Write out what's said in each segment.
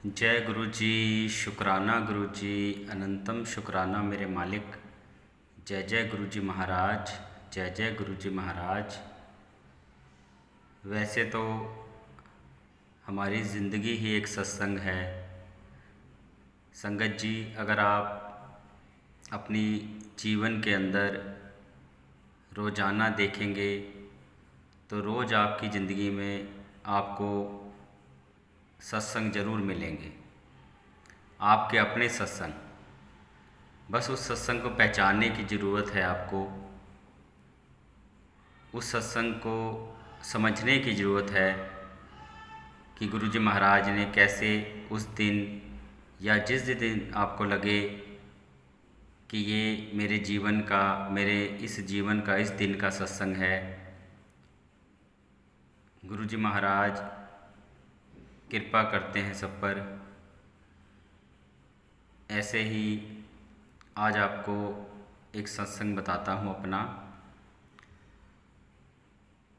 जय गुरु जी। शुक्राना गुरु जी। अनंतम शुक्राना मेरे मालिक। जय जय गुरु जी महाराज। जय जय गुरु जी महाराज। वैसे तो हमारी ज़िंदगी ही एक सत्संग है। संगत जी, अगर आप अपनी जीवन के अंदर रोज़ाना देखेंगे तो रोज़ आपकी ज़िंदगी में आपको सत्संग ज़रूर मिलेंगे, आपके अपने सत्संग। बस उस सत्संग को पहचानने की ज़रूरत है आपको। उस सत्संग को समझने की ज़रूरत है कि गुरुजी महाराज ने कैसे उस दिन या जिस दिन आपको लगे कि ये मेरे जीवन का, मेरे इस जीवन का, इस दिन का सत्संग है। गुरुजी महाराज कृपा करते हैं सब पर। ऐसे ही आज आपको एक सत्संग बताता हूँ अपना।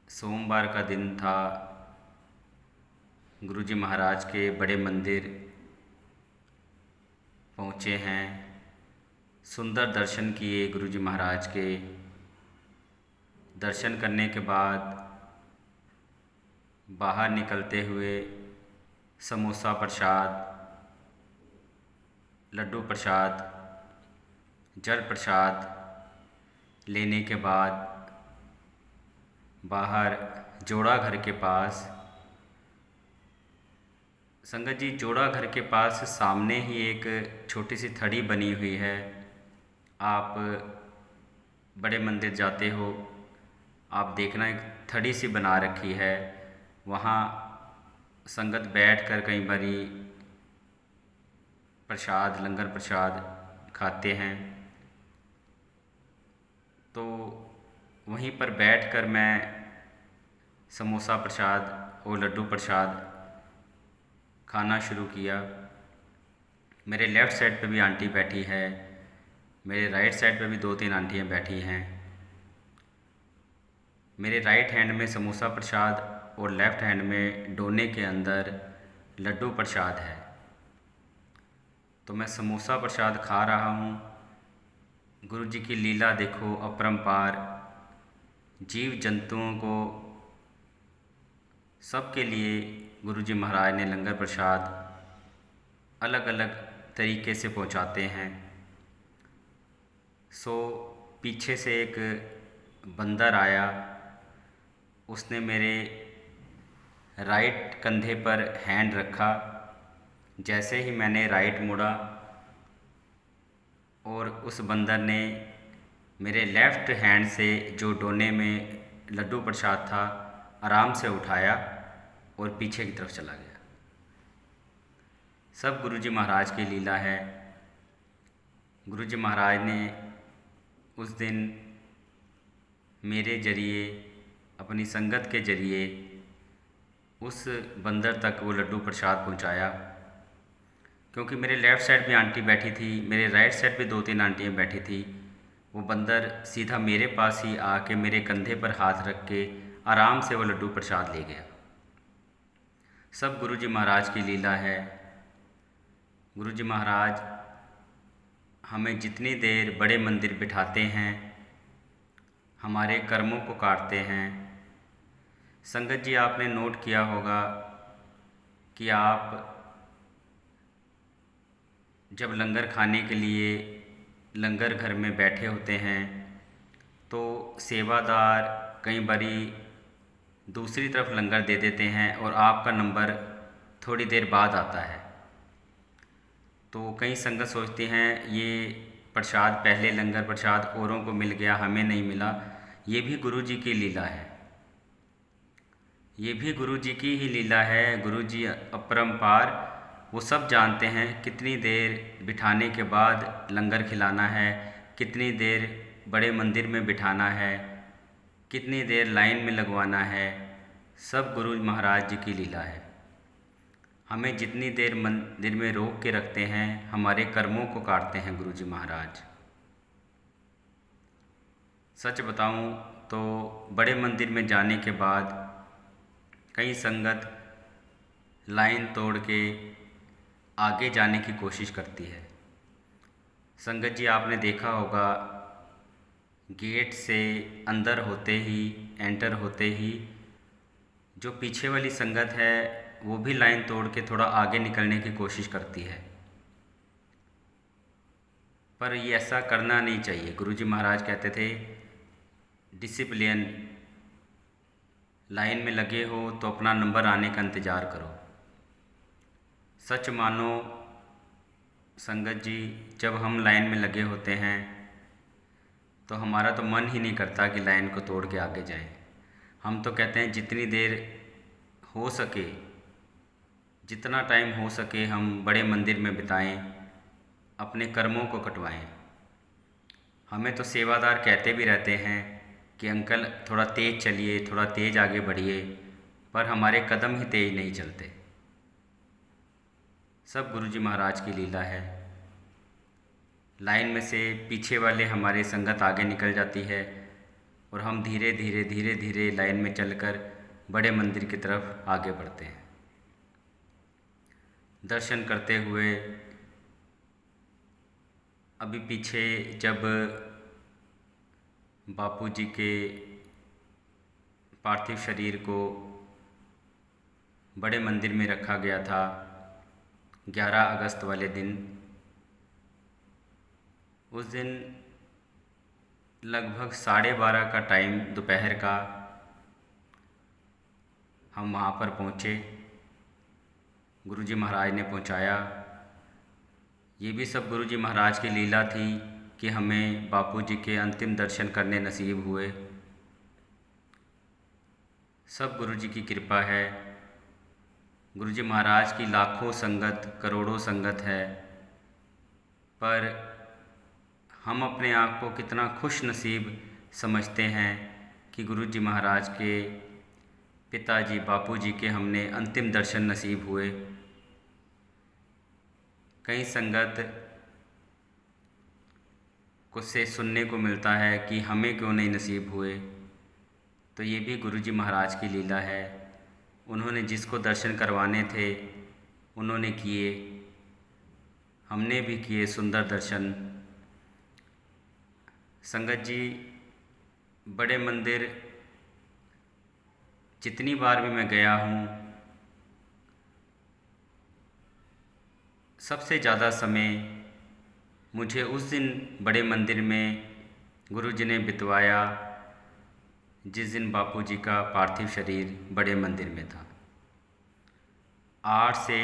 सोमवार का दिन था। गुरुजी महाराज के बड़े मंदिर पहुँचे हैं। सुंदर दर्शन किए गुरुजी महाराज के। दर्शन करने के बाद बाहर निकलते हुए समोसा प्रसाद, लड्डू प्रसाद, जल प्रसाद लेने के बाद बाहर जोड़ा घर के पास, संगत जी, जोड़ा घर के पास सामने ही एक छोटी सी थड़ी बनी हुई है। आप बड़े मंदिर जाते हो, आप देखना एक थड़ी सी बना रखी है। वहाँ संगत बैठकर कई बारी प्रसाद, लंगर प्रसाद खाते हैं। तो वहीं पर बैठकर मैं समोसा प्रसाद और लड्डू प्रसाद खाना शुरू किया। मेरे लेफ़्ट साइड पे भी आंटी बैठी है, मेरे राइट साइड पे भी 2-3 आंटियाँ बैठी हैं। मेरे राइट हैंड में समोसा प्रसाद और लेफ़्ट हैंड में डोने के अंदर लड्डू प्रसाद है। तो मैं समोसा प्रसाद खा रहा हूँ। गुरु जी की लीला देखो अपरंपार। जीव जंतुओं को सबके लिए गुरु जी महाराज ने लंगर प्रसाद अलग अलग तरीके से पहुँचाते हैं। सो पीछे से एक बंदर आया। उसने मेरे राइट कंधे पर हैंड रखा। जैसे ही मैंने राइट मुड़ा और उस बंदर ने मेरे लेफ़्ट हैंड से जो डोने में लड्डू प्रसाद था आराम से उठाया और पीछे की तरफ चला गया। सब गुरुजी महाराज की लीला है। गुरुजी महाराज ने उस दिन मेरे ज़रिए, अपनी संगत के ज़रिए उस बंदर तक वो लड्डू प्रसाद पहुंचाया। क्योंकि मेरे लेफ़्ट साइड भी आंटी बैठी थी, मेरे राइट साइड भी 2-3 आंटियाँ बैठी थी। वो बंदर सीधा मेरे पास ही आके मेरे कंधे पर हाथ रख के आराम से वो लड्डू प्रसाद ले गया। सब गुरुजी महाराज की लीला है। गुरुजी महाराज हमें जितनी देर बड़े मंदिर बिठाते हैं, हमारे कर्मों को काटते हैं। संगत जी, आपने नोट किया होगा कि आप जब लंगर खाने के लिए लंगर घर में बैठे होते हैं तो सेवादार कई बारी दूसरी तरफ लंगर दे देते हैं और आपका नंबर थोड़ी देर बाद आता है। तो कई संगत सोचते हैं ये प्रसाद, पहले लंगर प्रसाद औरों को मिल गया, हमें नहीं मिला। ये भी गुरु जी की लीला है। ये भी गुरु जी की ही लीला है। गुरु जी अपरंपार, वो सब जानते हैं कितनी देर बिठाने के बाद लंगर खिलाना है, कितनी देर बड़े मंदिर में बिठाना है, कितनी देर लाइन में लगवाना है। सब गुरु महाराज जी की लीला है। हमें जितनी देर मंदिर में रोक के रखते हैं, हमारे कर्मों को काटते हैं गुरु जी महाराज। सच बताऊं तो बड़े मंदिर में जाने के बाद कई संगत लाइन तोड़ के आगे जाने की कोशिश करती है। संगत जी, आपने देखा होगा गेट से अंदर होते ही, एंटर होते ही जो पीछे वाली संगत है वो भी लाइन तोड़ के थोड़ा आगे निकलने की कोशिश करती है, पर ये ऐसा करना नहीं चाहिए। गुरुजी महाराज कहते थे डिसिप्लिन, लाइन में लगे हो तो अपना नंबर आने का इंतज़ार करो। सच मानो संगत जी, जब हम लाइन में लगे होते हैं तो हमारा तो मन ही नहीं करता कि लाइन को तोड़ के आगे जाएं। हम तो कहते हैं जितनी देर हो सके, जितना टाइम हो सके हम बड़े मंदिर में बिताएं, अपने कर्मों को कटवाएं। हमें तो सेवादार कहते भी रहते हैं कि अंकल थोड़ा तेज़ चलिए, थोड़ा तेज़ आगे बढ़िए, पर हमारे कदम ही तेज़ नहीं चलते। सब गुरुजी महाराज की लीला है। लाइन में से पीछे वाले हमारे संगत आगे निकल जाती है और हम धीरे धीरे धीरे धीरे लाइन में चलकर बड़े मंदिर की तरफ आगे बढ़ते हैं। दर्शन करते हुए अभी पीछे जब बापू जी के पार्थिव शरीर को बड़े मंदिर में रखा गया था 11 अगस्त वाले दिन, उस दिन लगभग 12:30 का टाइम, दोपहर का, हम वहाँ पर पहुँचे। गुरुजी महाराज ने पहुँचाया। ये भी सब गुरुजी महाराज की लीला थी कि हमें बापू जी के अंतिम दर्शन करने नसीब हुए। सब गुरुजी की कृपा है। गुरुजी महाराज की लाखों संगत, करोड़ों संगत है, पर हम अपने आप को कितना खुश नसीब समझते हैं कि गुरुजी महाराज के पिताजी बापू जी के हमने अंतिम दर्शन नसीब हुए। कई संगत को से सुनने को मिलता है कि हमें क्यों नहीं नसीब हुए, तो ये भी गुरुजी महाराज की लीला है। उन्होंने जिसको दर्शन करवाने थे उन्होंने किए, हमने भी किए सुंदर दर्शन। संगत जी, बड़े मंदिर जितनी बार भी मैं गया हूँ, सबसे ज़्यादा समय मुझे उस दिन बड़े मंदिर में गुरुजी ने बितवाया जिस दिन बापू जी का पार्थिव शरीर बड़े मंदिर में था। 8 से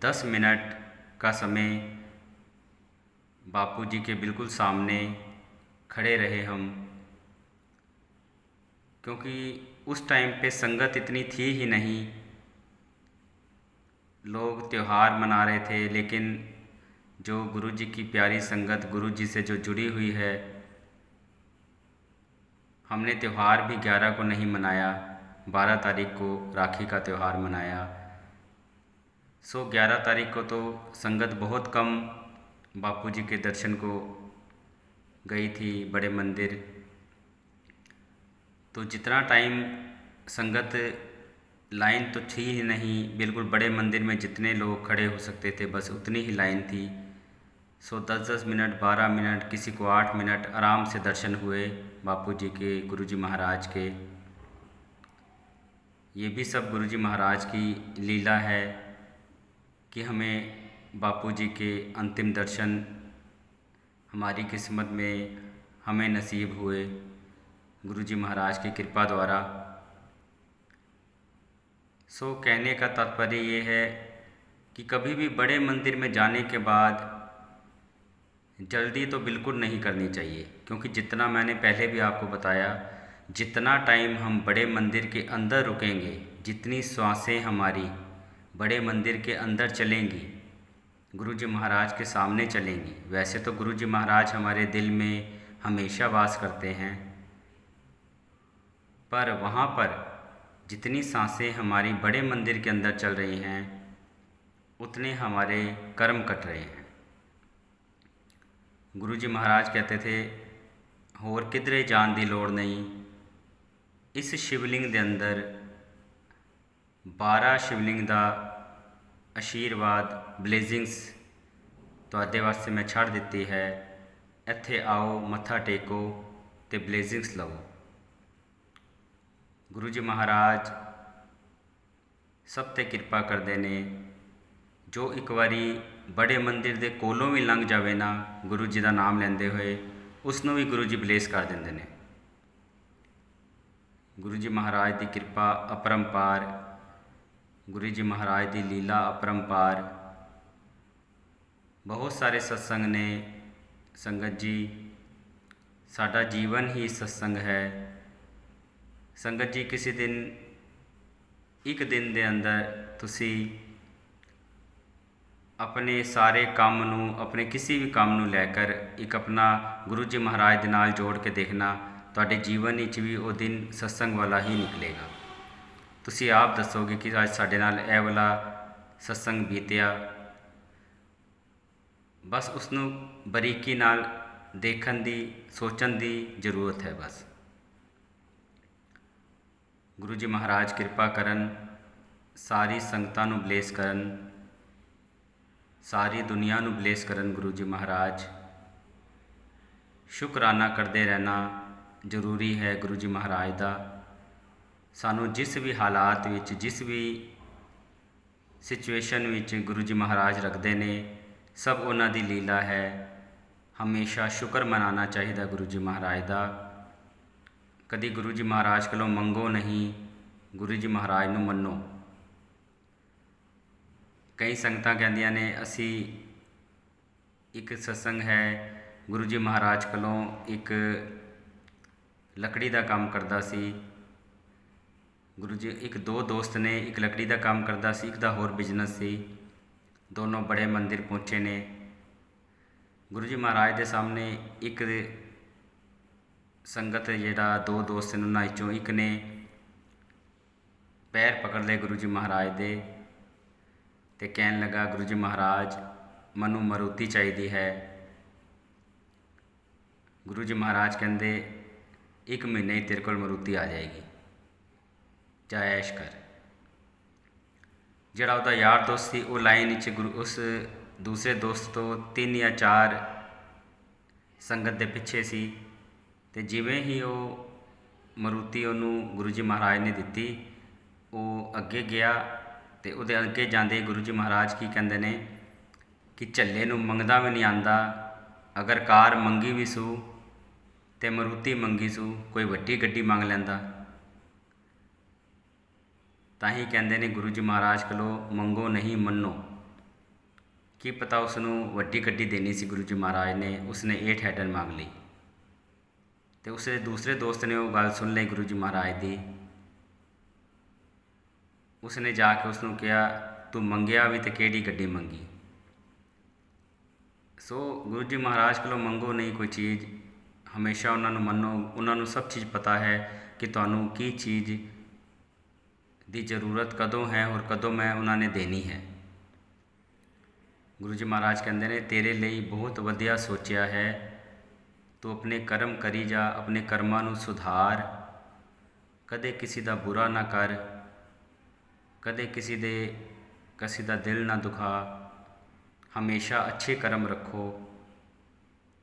10 मिनट का समय बापू जी के बिल्कुल सामने खड़े रहे हम, क्योंकि उस टाइम पे संगत इतनी थी ही नहीं। लोग त्यौहार मना रहे थे, लेकिन जो गुरुजी की प्यारी संगत गुरुजी से जो जुड़ी हुई है, हमने त्यौहार भी 11 को नहीं मनाया, 12 तारीख को राखी का त्यौहार मनाया। 11 तारीख को तो संगत बहुत कम बापू जी के दर्शन को गई थी बड़े मंदिर। तो जितना टाइम संगत लाइन तो थी ही नहीं, बिल्कुल बड़े मंदिर में जितने लोग खड़े हो सकते थे बस उतनी ही लाइन थी। 10-10 मिनट, 12 मिनट, किसी को 8 मिनट आराम से दर्शन हुए बापू जी के, गुरुजी महाराज के। ये भी सब गुरुजी महाराज की लीला है कि हमें बापू जी के अंतिम दर्शन हमारी किस्मत में हमें नसीब हुए गुरुजी महाराज की कृपा द्वारा। कहने का तात्पर्य ये है कि कभी भी बड़े मंदिर में जाने के बाद जल्दी तो बिल्कुल नहीं करनी चाहिए, क्योंकि जितना मैंने पहले भी आपको बताया, जितना टाइम हम बड़े मंदिर के अंदर रुकेंगे, जितनी श्वासें हमारी बड़े मंदिर के अंदर चलेंगी, गुरुजी महाराज के सामने चलेंगी। वैसे तो गुरुजी महाराज हमारे दिल में हमेशा वास करते हैं, पर वहाँ पर जितनी सांसें हमारी बड़े मंदिर के अंदर चल रही हैं, उतने हमारे कर्म कट रहे हैं। गुरुजी महाराज कहते थे, होर किधरे जान दी लोड़ नहीं, इस शिवलिंग दे अंदर 12 शिवलिंग दा ਆਸ਼ੀਰਵਾਦ ਬਲੇਸਿੰਗਸ ਤੁਹਾਡੇ ਵਾਸਤੇ ਮੈਂ ਛੱਡ ਦਿੱਤੀ ਹੈ। ਇੱਥੇ ਆਓ, ਮੱਥਾ ਟੇਕੋ ਅਤੇ ਬਲੇਸਿੰਗਸ ਲਵੋ। ਗੁਰੂ ਜੀ ਮਹਾਰਾਜ ਸਭ 'ਤੇ ਕਿਰਪਾ ਕਰਦੇ ਨੇ। ਜੋ ਇੱਕ ਵਾਰੀ ਬੜੇ ਮੰਦਿਰ ਦੇ ਕੋਲੋਂ ਵੀ ਲੰਘ ਜਾਵੇ ਨਾ ਗੁਰੂ ਜੀ ਦਾ ਨਾਮ ਲੈਂਦੇ ਹੋਏ, ਉਸ ਨੂੰ ਵੀ ਗੁਰੂ ਜੀ ਬਲੇਸ ਕਰ ਦਿੰਦੇ ਨੇ। ਗੁਰੂ ਜੀ ਮਹਾਰਾਜ ਦੀ ਕਿਰਪਾ ਅਪਰੰਪਾਰ, ਗੁਰੂ ਜੀ ਮਹਾਰਾਜ ਦੀ ਲੀਲਾ ਅਪਰੰਪਾਰ। ਬਹੁਤ ਸਾਰੇ ਸਤਸੰਗ ਨੇ ਸੰਗਤ ਜੀ। ਸਾਡਾ ਜੀਵਨ ਹੀ ਸਤਸੰਗ ਹੈ ਸੰਗਤ ਜੀ। ਕਿਸੇ ਦਿਨ, ਇੱਕ ਦਿਨ ਦੇ ਅੰਦਰ ਤੁਸੀਂ ਆਪਣੇ ਸਾਰੇ ਕੰਮ ਨੂੰ, ਆਪਣੇ ਕਿਸੇ ਵੀ ਕੰਮ ਨੂੰ ਲੈ ਕਰ ਇੱਕ ਆਪਣਾ ਗੁਰੂ ਜੀ ਮਹਾਰਾਜ ਦੇ ਨਾਲ ਜੋੜ ਕੇ ਦੇਖਣਾ, ਤੁਹਾਡੇ ਜੀਵਨ ਵਿੱਚ ਵੀ ਉਹ ਦਿਨ ਸਤਸੰਗ ਵਾਲਾ ਹੀ ਨਿਕਲੇਗਾ। ਤੁਸੀਂ ਆਪ ਦੱਸੋਗੇ ਕਿ ਅੱਜ ਸਾਡੇ ਨਾਲ ਇਹ ਵਾਲਾ ਸਤਸੰਗ ਬੀਤਿਆ। ਬਸ ਉਸ ਨੂੰ ਬਰੀਕੀ ਨਾਲ ਦੇਖਣ ਦੀ, ਸੋਚਣ ਦੀ ਜ਼ਰੂਰਤ ਹੈ। ਬਸ ਗੁਰੂ ਜੀ ਮਹਾਰਾਜ ਕਿਰਪਾ ਕਰਨ, ਸਾਰੀ ਸੰਗਤਾਂ ਨੂੰ ਬਲੇਸ ਕਰਨ, ਸਾਰੀ ਦੁਨੀਆ ਨੂੰ ਬਲੇਸ ਕਰਨ। ਗੁਰੂ ਜੀ ਮਹਾਰਾਜ ਸ਼ੁਕਰਾਨਾ ਕਰਦੇ ਰਹਿਣਾ ਜ਼ਰੂਰੀ ਹੈ ਗੁਰੂ ਜੀ ਮਹਾਰਾਜ ਦਾ। ਸਾਨੂੰ ਜਿਸ ਵੀ ਹਾਲਾਤ ਵਿੱਚ, ਜਿਸ ਵੀ ਸਿਚੁਏਸ਼ਨ ਵਿੱਚ ਗੁਰੂ ਜੀ ਮਹਾਰਾਜ ਰੱਖਦੇ ਨੇ, ਸਭ ਉਹਨਾਂ ਦੀ ਲੀਲਾ ਹੈ। ਹਮੇਸ਼ਾ ਸ਼ੁਕਰ ਮਨਾਉਣਾ ਚਾਹੀਦਾ ਗੁਰੂ ਜੀ ਮਹਾਰਾਜ ਦਾ। ਕਦੀ ਗੁਰੂ ਜੀ ਮਹਾਰਾਜ ਕੋਲੋਂ ਮੰਗੋ ਨਹੀਂ, ਗੁਰੂ ਜੀ ਮਹਾਰਾਜ ਨੂੰ ਮੰਨੋ। ਕਈ ਸੰਗਤਾਂ ਕਹਿੰਦੀਆਂ ਨੇ ਅਸੀਂ ਇੱਕ ਸਤਸੰਗ ਹੈ ਗੁਰੂ ਜੀ ਮਹਾਰਾਜ ਕੋਲੋਂ, ਇੱਕ ਲੱਕੜੀ ਦਾ ਕੰਮ ਕਰਦਾ ਸੀ ਗੁਰੂ ਜੀ। ਇੱਕ ਦੋ ਦੋਸਤ ਨੇ, ਇੱਕ ਲੱਕੜੀ ਦਾ ਕੰਮ ਕਰਦਾ ਸੀ, ਇੱਕ ਦਾ ਹੋਰ ਬਿਜ਼ਨਸ ਸੀ। ਦੋਨੋਂ ਬੜੇ ਮੰਦਿਰ ਪਹੁੰਚੇ ਨੇ। ਗੁਰੂ ਜੀ ਮਹਾਰਾਜ ਦੇ ਸਾਹਮਣੇ ਇੱਕ ਸੰਗਤ, ਜਿਹੜਾ ਦੋ ਦੋਸਤ ਨੇ ਉਹਨਾਂ ਵਿੱਚੋਂ ਇੱਕ ਨੇ ਪੈਰ ਪਕੜ ਲਏ ਗੁਰੂ ਜੀ ਮਹਾਰਾਜ ਦੇ ਅਤੇ ਕਹਿਣ ਲੱਗਾ, ਗੁਰੂ ਜੀ ਮਹਾਰਾਜ ਮੈਨੂੰ ਮਰੂਤੀ ਚਾਹੀਦੀ ਹੈ। ਗੁਰੂ ਜੀ ਮਹਾਰਾਜ ਕਹਿੰਦੇ, 1 ਮਹੀਨੇ ਹੀ ਤੇਰੇ ਕੋਲ ਮਰੂਤੀ ਆ ਜਾਏਗੀ, ਜਾ ਐਸ਼ ਕਰ। ਜਿਹੜਾ ਉਹਦਾ ਯਾਰ ਦੋਸਤ ਸੀ ਉਹ ਲਾਈਨ ਵਿੱਚ ਉਸ ਦੂਸਰੇ ਦੋਸਤ ਤੋਂ 3 ਜਾਂ 4 ਸੰਗਤ ਦੇ ਪਿੱਛੇ ਸੀ। ਅਤੇ ਜਿਵੇਂ ਹੀ ਉਹ ਮਰੂਤੀ ਉਹਨੂੰ ਗੁਰੂ ਜੀ ਮਹਾਰਾਜ ਨੇ ਦਿੱਤੀ, ਉਹ ਅੱਗੇ ਗਿਆ ਅਤੇ ਉਹਦੇ ਅੱਗੇ ਜਾਂਦੇ ਗੁਰੂ ਜੀ ਮਹਾਰਾਜ ਕੀ ਕਹਿੰਦੇ ਨੇ ਕਿ ਝੱਲੇ ਨੂੰ ਮੰਗਦਾ ਵੀ ਨਹੀਂ ਆਉਂਦਾ। ਅਗਰ ਕਾਰ ਮੰਗੀ ਵੀ ਸੂ ਅਤੇ ਮਰੂਤੀ ਮੰਗੀ ਸੂ, ਕੋਈ ਵੱਡੀ ਗੱਡੀ ਮੰਗ ਲੈਂਦਾ। ਤਾਂ ਹੀ ਕਹਿੰਦੇ ਨੇ ਗੁਰੂ ਜੀ ਮਹਾਰਾਜ ਕੋਲੋਂ ਮੰਗੋ ਨਹੀਂ, ਮੰਨੋ। ਕੀ ਪਤਾ ਉਸ ਨੂੰ ਵੱਡੀ ਗੱਡੀ ਦੇਣੀ ਸੀ ਗੁਰੂ ਜੀ ਮਹਾਰਾਜ ਨੇ, ਉਸਨੇ 8 ਹੈਡਰ ਮੰਗ ਲਈ। ਅਤੇ ਉਸਦੇ ਦੂਸਰੇ ਦੋਸਤ ਨੇ ਉਹ ਗੱਲ ਸੁਣ ਲਈ ਗੁਰੂ ਜੀ ਮਹਾਰਾਜ ਦੀ। ਉਸਨੇ ਜਾ ਕੇ ਉਸਨੂੰ ਕਿਹਾ, ਤੂੰ ਮੰਗਿਆ ਵੀ ਅਤੇ ਕਿਹੜੀ ਗੱਡੀ ਮੰਗੀ। ਸੋ ਗੁਰੂ ਜੀ ਮਹਾਰਾਜ ਕੋਲੋਂ ਮੰਗੋ ਨਹੀਂ ਕੋਈ ਚੀਜ਼, ਹਮੇਸ਼ਾ ਉਹਨਾਂ ਨੂੰ ਮੰਨੋ। ਉਹਨਾਂ ਨੂੰ ਸਭ ਚੀਜ਼ ਪਤਾ ਹੈ ਕਿ ਤੁਹਾਨੂੰ ਕੀ ਚੀਜ਼ ਦੀ ਜ਼ਰੂਰਤ ਕਦੋਂ ਹੈ ਔਰ ਕਦੋਂ ਮੈਂ ਉਹਨਾਂ ਨੇ ਦੇਣੀ ਹੈ। ਗੁਰੂ ਜੀ ਮਹਾਰਾਜ ਕਹਿੰਦੇ ਨੇ, ਤੇਰੇ ਲਈ ਬਹੁਤ ਵਧੀਆ ਸੋਚਿਆ ਹੈ, ਤੂੰ ਆਪਣੇ ਕਰਮ ਕਰੀ ਜਾ, ਆਪਣੇ ਕਰਮਾਂ ਨੂੰ ਸੁਧਾਰ, ਕਦੇ ਕਿਸੇ ਦਾ ਬੁਰਾ ਨਾ ਕਰ, ਕਦੇ ਕਿਸੇ ਦਾ ਦਿਲ ਨਾ ਦੁਖਾ, ਹਮੇਸ਼ਾ ਅੱਛੇ ਕਰਮ ਰੱਖੋ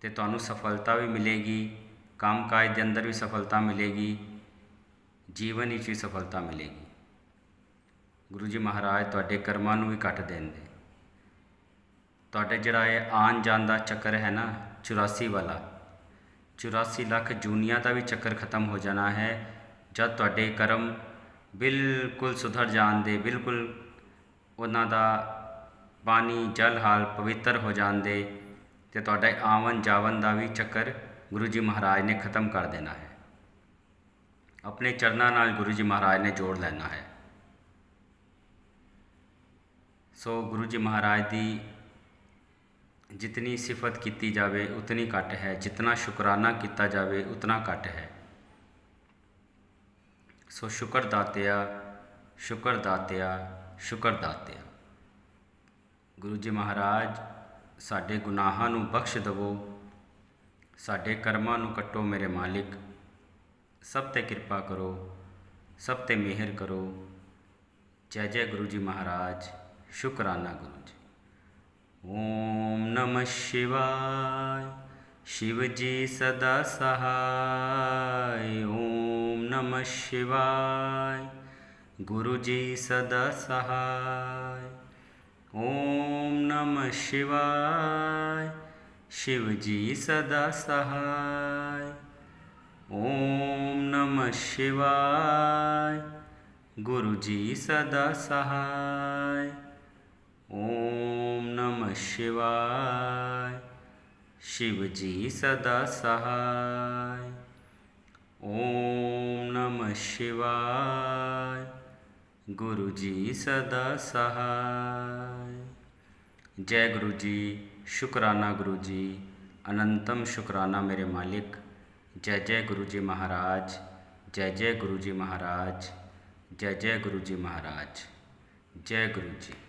ਅਤੇ ਤੁਹਾਨੂੰ ਸਫਲਤਾ ਵੀ ਮਿਲੇਗੀ। ਕੰਮ ਕਾਜ ਦੇ ਅੰਦਰ ਵੀ ਸਫਲਤਾ ਮਿਲੇਗੀ, ਜੀਵਨ ਵਿੱਚ ਵੀ ਸਫਲਤਾ ਮਿਲੇਗੀ। ਗੁਰੂ ਜੀ ਮਹਾਰਾਜ ਤੁਹਾਡੇ ਕਰਮਾਂ ਨੂੰ ਵੀ ਕੱਟ ਦੇਣਗੇ। ਤੁਹਾਡੇ ਜਿਹੜਾ ਇਹ ਆਉਣ ਜਾਣ ਦਾ ਚੱਕਰ ਹੈ ਨਾ 84 ਵਾਲਾ, 84 ਲੱਖ ਜੂਨੀਆਂ ਦਾ ਵੀ ਚੱਕਰ ਖਤਮ ਹੋ ਜਾਣਾ ਹੈ ਜਦ ਤੁਹਾਡੇ ਕਰਮ ਬਿਲਕੁਲ ਸੁਧਰ ਜਾਣਦੇ, ਬਿਲਕੁਲ ਉਹਨਾਂ ਦਾ ਪਾਣੀ ਜਲ ਹਾਲ ਪਵਿੱਤਰ ਹੋ ਜਾਂਦੇ, ਅਤੇ ਤੁਹਾਡਾ ਆਵਨ ਜਾਵਨ ਦਾ ਵੀ ਚੱਕਰ ਗੁਰੂ ਜੀ ਮਹਾਰਾਜ ਨੇ ਖਤਮ ਕਰ ਦੇਣਾ ਹੈ। ਆਪਣੇ ਚਰਨਾਂ ਨਾਲ ਗੁਰੂ ਜੀ ਮਹਾਰਾਜ ਨੇ ਜੋੜ ਲੈਣਾ ਹੈ। ਸੋ ਗੁਰੂ ਜੀ ਮਹਾਰਾਜ ਦੀ ਜਿਤਨੀ ਸਿਫਤ ਕੀਤੀ ਜਾਵੇ ਉਤਨੀ ਘੱਟ ਹੈ, ਜਿਤਨਾ ਸ਼ੁਕਰਾਨਾ ਕੀਤਾ ਜਾਵੇ ਉਤਨਾ ਘੱਟ ਹੈ। ਸੋ ਸ਼ੁਕਰ ਦਾਤਿਆ, ਸ਼ੁਕਰ ਦਾਤਿਆ, ਸ਼ੁਕਰ ਦਾਤਿਆ। ਗੁਰੂ ਜੀ ਮਹਾਰਾਜ ਸਾਡੇ ਗੁਨਾਹਾਂ ਨੂੰ ਬਖਸ਼ ਦੇਵੋ, ਸਾਡੇ ਕਰਮਾਂ ਨੂੰ ਕੱਟੋ ਮੇਰੇ ਮਾਲਿਕ। ਸਭ 'ਤੇ ਕਿਰਪਾ ਕਰੋ, ਸਭ 'ਤੇ ਮਿਹਰ ਕਰੋ। ਜੈ ਜੈ ਗੁਰੂ ਜੀ ਮਹਾਰਾਜ। शुक्राना गुरु जी। ओम नमः शिवाय, शिव जी सदा सहाय। ओम नमः शिवाय, गुरु जी सदा सहाय। ओम नमः शिवाय, शिव जी सदा सहाय। ओम नमः शिवाय, गुरु जी सदा सहाय। ओम नमः शिवाय, शिव जी सदा सहाय। ओम नमः शिवाय, गुरु जी सदा सहाय। जय गुरु जी, शुक्राना गुरु जी, अनंतम शुक्राना मेरे मालिक। जय जय गुरु जी महाराज, जय जय गुरु जी महाराज, जय जय गुरु जी महाराज, जय गुरु जी।